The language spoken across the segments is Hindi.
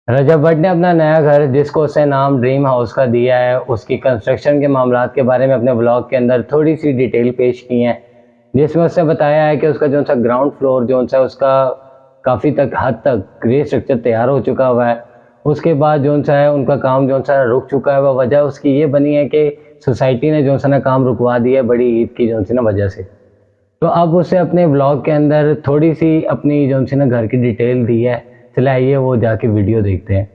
रजब भट्ट ने अपना नया घर, जिसको उसने नाम ड्रीम हाउस का दिया है, उसकी कंस्ट्रक्शन के मामलात के बारे में अपने ब्लॉग के अंदर थोड़ी सी डिटेल पेश की हैं, जिसमें उसने बताया है कि उसका जो सा ग्राउंड फ्लोर जो सा उसका काफ़ी हद तक ग्रे स्ट्रक्चर तैयार हो चुका हुआ है। उसके बाद जो सा है उनका काम जो सा रुक चुका है। वह वजह उसकी ये बनी है कि सोसाइटी ने जो सा ना काम रुकवा दिया है बड़ी ईद की जो सी ना वजह से। तो अब उसे अपने ब्लॉग के अंदर थोड़ी सी अपनी जो सी ना घर की डिटेल दी है। चले आइए वो जाके वीडियो देखते हैं।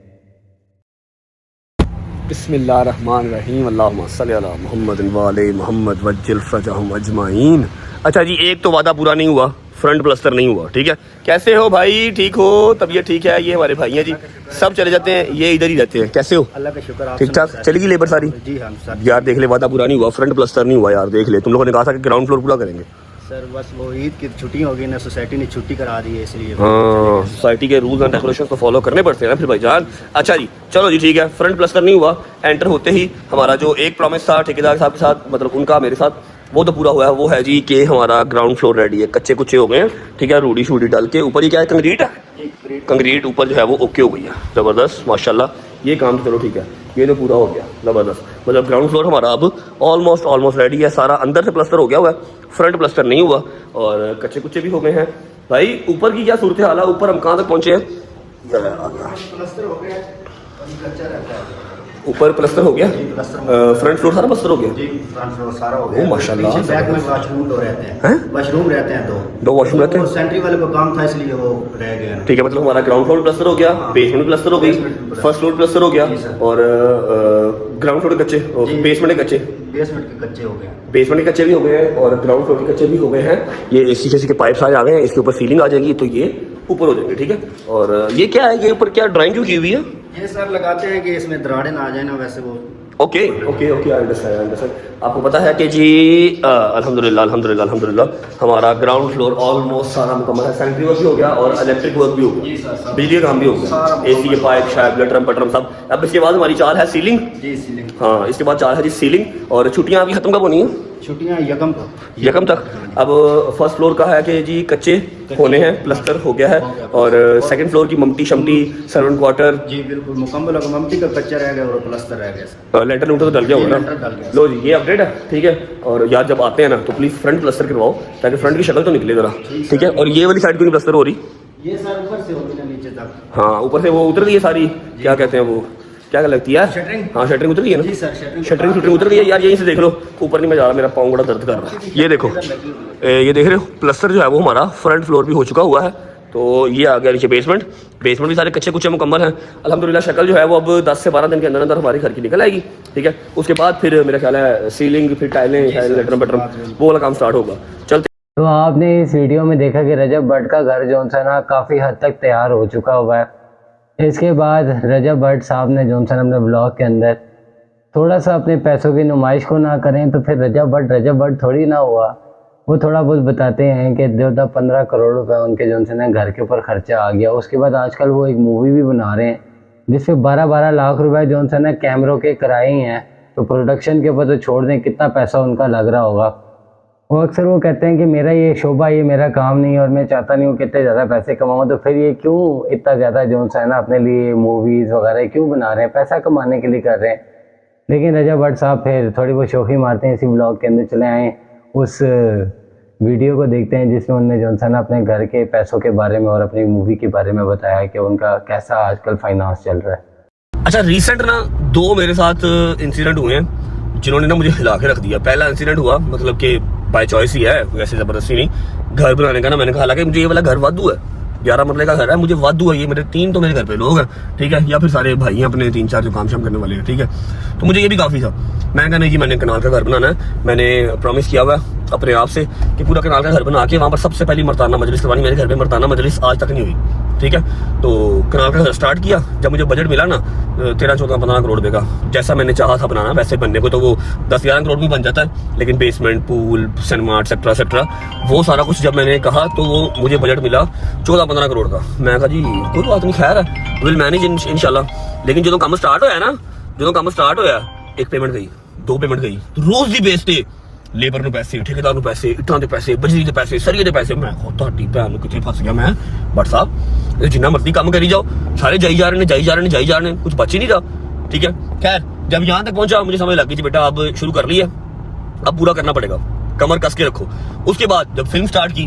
बिस्मिल्लाहिर्रहमानिर्रहीम, अल्लाहुम्मा सल्ली अला मुहम्मद व आले मुहम्मद वज्जिल फरजहुम अजमाइन। अच्छा जी, एक तो वादा पूरा नहीं हुआ, फ्रंट प्लस्तर नहीं हुआ। ठीक है, कैसे हो भाई? ठीक हो? तबीयत ठीक है? ये हमारे भाई हैं जी, सब चले जाते हैं, ये इधर ही रहते हैं। कैसे हो? अल्लाह का शुक्र। ठीक ठाक चलेगी लेबर सारी? जी हाँ सर। यार देख ले, वादा पूरा नहीं हुआ, फ्रंट प्लस्तर नहीं हुआ यार। देख ले, तुम लोगों ने कहा था कि ग्राउंड फ्लोर पूरा करेंगे। सर बस वो ईद की छुट्टी हो गई ना, सोसाइटी ने छुट्टी करा दी है, इसलिए हाँ, सोसाइटी के रूल्स एंड रेगुलेशन तो फॉलो करने पड़ते हैं ना फिर भाईजान। अच्छा जी, चलो जी ठीक है, फ्रंट प्लस्तर नहीं हुआ। एंटर होते ही हमारा जो एक प्रॉमिस था ठेकेदार साहब के साथ, मतलब उनका मेरे साथ, वो तो पूरा हुआ है। वो है जी कि हमारा ग्राउंड फ्लोर रेडी है, कच्चे कुच्चे हो गए हैं। ठीक है, रूडी शूडी डाल के ऊपर ही क्या है, कंक्रीट है, कंक्रीट ऊपर जो है वो ओके हो गई है, ज़बरदस्त माशाल्लाह। ये काम तो चलो ठीक है, ये तो पूरा हो गया ज़बरदस्त। मतलब ग्राउंड फ्लोर हमारा अब ऑलमोस्ट रेडी है सारा। अंदर से प्लस्तर हो गया हुआ है, फ्रंट प्लस्तर नहीं हुआ और कच्चे कुच्चे भी हो गए हैं। भाई ऊपर की क्या सूरत हाल है? ऊपर हम कहाँ तक पहुँचे हैं? प्लास्टर हो गया, कच्चा रहता है। ऊपर प्लस्तर हो गया, फ्रंट फ्लोर सारा प्लस्तर हो गया जी, फ्रंट फ्लोर सारा हो गया। ओ माशाल्लाह। पीछे बैक में वॉशरूम दो रहते हैं, वॉशरूम रहते हैं दो वॉशरूम रहते हैं। सेंट्री वाले को काम था इसलिए वो रह गया। ठीक है, मतलब हमारा ग्राउंड फ्लोर प्लस्तर हो गया, बेसमेंट प्लस्तर हो गई, फर्स्ट फ्लोर प्लस्तर हो गया और ग्राउंड फ्लोर के कच्चे, बेसमेंट के कच्चे, बेसमेंट के कच्चे हो गए, बेसमेंट के कच्चे भी हो गए हैं और ग्राउंड फ्लोर के कच्चे भी हो गए हैं। ये एसी जैसे के पाइप सारे आ गए हैं, इसके ऊपर सीलिंग आ जाएगी तो ये ऊपर हो जाएंगे। ठीक है, और ये क्या है, ये ऊपर क्या ड्राइंग क्यों की हुई है? ये सर लगाते हैं कि इसमें दराड़े ना आ जाए ना, वैसे वो ओके ओके ओके, अंडरस्टैंड। आपको पता है कि जी अल्हम्दुलिल्लाह हमारा ग्राउंड फ्लोर ऑलमोस्ट सारा मुकम्मल है। सैनिटरी वर्क भी हो गया और इलेक्ट्रिक वर्क भी हो गया, बिजली का काम भी हो गया, एसी के पाइप शायद लटरम पटरम सब। अब इसके बाद हमारी चाल है सीलिंग। जी सीलिंग। हाँ, इसके बाद चाल है जी सीलिंग। और छुट्टियाँ अभी खत्म कब होनी है? छुट्टियाँ यकम तक। अब फर्स्ट फ्लोर का है कि जी कच्चे होने हैं, प्लस्तर हो गया है और सेकंड फ्लोर की ममटी शमटी सर्वेंट क्वार्टर जी बिल्कुल मुकम्मल होगा। ममटी का कच्चा रह गया और प्लस्तर रह गया। लेंटर तो डल गया होगा ना? लो जी, ये अपडेट है। ठीक है, और यार जब आते हैं ना तो प्लीज़ फ्रंट प्लस्तर करवाओ ताकि फ्रंट की शक्ल तो निकले ज़रा। ठीक है, और ये वाली साइड क्यों नहीं प्लस्तर हो रही? ये सर ऊपर से होगी ना नीचे तक। हाँ, ऊपर से वो उतर गई है सारी, क्या कहते हैं वो, क्या लगती है शटरिंग। हाँ, शटरिंग उतर गई है ना? जी सर, शटरिंग उतर गई है यार। यहीं से देख लो, ऊपर नहीं मैं जा रहा, मेरा पाँव बड़ा दर्द कर रहा है। ये देखो, ये देख रहे हो, प्लस्तर जो है वो हमारा फ्रंट फ्लोर भी हो चुका हुआ है। तो ये आ गया नीचे बेसमेंट भी सारे कच्चे कुच्चे मुकम्मल हैं अल्हम्दुलिल्लाह। शक्ल जो है वो अब 10 से 12 दिन के अंदर अंदर हमारे घर की निकल आएगी। ठीक है, उसके बाद फिर मेरा ख्याल है सीलिंग, फिर टाइलें, लेटरम बेटरम, वो वाला काम स्टार्ट होगा। चलते। तो आपने इस वीडियो में देखा कि रजब भट्ट का घर जो सा ना काफ़ी हद तक तैयार हो चुका हुआ है। इसके बाद रजब भट्ट साहब ने जो सा अपने ब्लॉग के अंदर थोड़ा सा अपने पैसों की नुमाइश को ना करें तो फिर रजब भट्ट थोड़ी ना हुआ। वो थोड़ा बहुत बताते हैं कि 15 करोड़ रुपए उनके जो से ना घर के ऊपर खर्चा आ गया। उसके बाद आजकल वो एक मूवी भी बना रहे हैं जिसपे 12 लाख रुपए जो से ना कैमरों के कराए हैं। तो प्रोडक्शन के ऊपर तो छोड़ दें, कितना पैसा उनका लग रहा होगा। वो अक्सर वो कहते हैं कि मेरा ये शोबा, ये मेरा काम नहीं है और मैं चाहता नहीं हूँ कि इतने ज़्यादा पैसे कमाऊँ। तो फिर ये क्यों इतना ज़्यादा जो है ना अपने लिए मूवीज़ वगैरह क्यों बना रहे हैं? पैसा कमाने के लिए कर रहे हैं। लेकिन रजब भट्ट साहब फिर थोड़ी बहुत शोखी मारते हैं। इसी ब्लॉग के अंदर चले आए, उस वीडियो को देखते हैं जिसमें उन्होंने जो है ना अपने घर के पैसों के बारे में और अपनी मूवी के बारे में बताया कि उनका कैसा आजकल फाइनेंस चल रहा है। अच्छा, रिसेंट ना 2 मेरे साथ इंसिडेंट हुए हैं जिन्होंने ना मुझे हिला के रख दिया। पहला इंसिडेंट हुआ, मतलब कि बाय चॉइस ही है, वैसे ज़बरदस्ती नहीं, घर बनाने का ना। मैंने कहा हालांकि मुझे ये वाला घर वादू है, 11 मरले का घर है, मुझे वादू है ये, मेरे 3 तो मेरे घर पे लोग हैं। ठीक है, या फिर सारे भाई हैं अपने 3-4 जो काम शाम करने वाले हैं। ठीक है, तो मुझे ये भी काफ़ी था। मैंने कहा नहीं जी, मैंने कनाल का घर बनाना है। मैंने प्रॉमिस किया हुआ है अपने आप से कि पूरा कनाल का घर बना के वहाँ पर सबसे पहली मर्ताना मजलिस करवानी। मेरे घर पे मर्ताना मजलिस आज तक नहीं हुई। ठीक है, तो कनाल का घर स्टार्ट किया। जब मुझे बजट मिला ना 13, 14, 15 करोड़ रुपए का, जैसा मैंने चाहा था बनाना वैसे बनने को तो वो 10-11 करोड़ में बन जाता है। लेकिन बेसमेंट, पूल, सिनेमा एक्सेट्रा वो सारा कुछ जब मैंने कहा तो वो मुझे बजट मिला 14-15 करोड़ का। मैं कहा जी कोई बात नहीं, खैर है, विल मैनेज इंशाल्लाह। लेकिन जो काम स्टार्ट होया ना, एक पेमेंट गई, 2 पेमेंट गई, रोज दी बेस पे लेबर ਨੂੰ ਪੈਸੇ ਠੇਕੇਦਾਰ ਨੂੰ ਪੈਸੇ ਇੱਟਾਂ ਦੇ ਪੈਸੇ ਬਜਰੀ ਦੇ ਪੈਸੇ ਸਰੀਏ ਦੇ ਪੈਸੇ ਮੈਂ ਖੁਦ ਤੁਹਾਡੀ ਭੈਣ ਨੂੰ ਕਿੱਥੇ ਫਸ ਗਿਆ ਮੈਂ बट साहब ये जिन्ना मर्जी काम करी जाओ सारे जाई जा रहे हैं कुछ बच ही नहीं रहा ठीक है। खैर जब यहाँ तक पहुंचा मुझे समझ लग गई थी बेटा अब शुरू कर लिया अब पूरा करना पड़ेगा कमर कस के रखो। उसके बाद जब फिल्म स्टार्ट की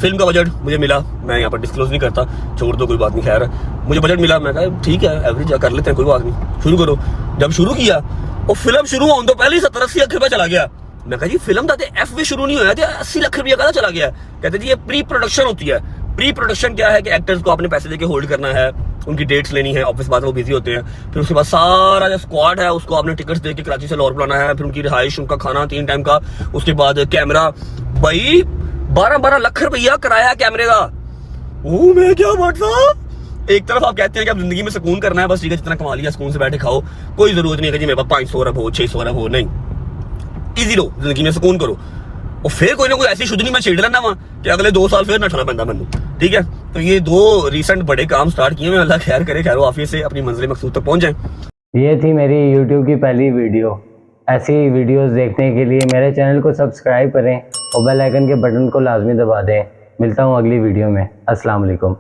फिल्म का बजट मुझे मिला मैं यहाँ पर डिस्क्लोज नहीं करता छोड़ दो कोई बात नहीं खैर मुझे बजट मिला मैं कहा ठीक है एवरेज कर लेते हैं कोई बात नहीं शुरू करो। जब शुरू किया और फिल्म शुरू होने तो पहले ही 70-80 लाख रुपया चला गया। मैं कहा जी फिल्म का एफ भी शुरू नहीं होया तो 80 लाख रुपया का चला गया। कहते जी ये प्री प्रोडक्शन होती है। प्री प्रोडक्शन क्या है कि एक्टर्स को अपने पैसे देके होल्ड करना है उनकी डेट्स लेनी है ऑफिस बाद वो बिजी होते हैं फिर उसके बाद सारा जो स्क्वाड है उसको आपने टिकट्स दे के कराची से लाहौर बुलाना है फिर उनकी रिहाइश उनका खाना 3 टाइम का उसके बाद कैमरा भाई 12-12 लाख रुपया कराया कैमरे का। ओ मैं क्या बात साहब एक तरफ आप कहते हैं कि आप जिंदगी में सुकून करना है बस ठीक है जितना कमा लिया सुकून से बैठे खाओ कोई जरूरत नहीं है कि जी मेरे पास 500 अरब हो 600 अरब हो नहीं इजी लो जिंदगी में सुकून करो और फिर कोई ना कोई ऐसी शुद्धनी मैं छेड़ लेना वहां कि अगले 2 साल फिर नठना पैंदा मैनू ठीक है। तो ये 2 रिसेंट बड़े काम स्टार्ट किए मैं अल्लाह खैर करे खैर आफियत से अपनी मंजिल मकसूद तक पहुंच जाए। ये थी मेरी YouTube की पहली वीडियो। ऐसी वीडियोस देखने के लिए मेरे चैनल को सब्सक्राइब करें और बेल आइकन के बटन को लाजमी दबा दें। मिलता हूँ अगली वीडियो में। अस्सलाम वालेकुम।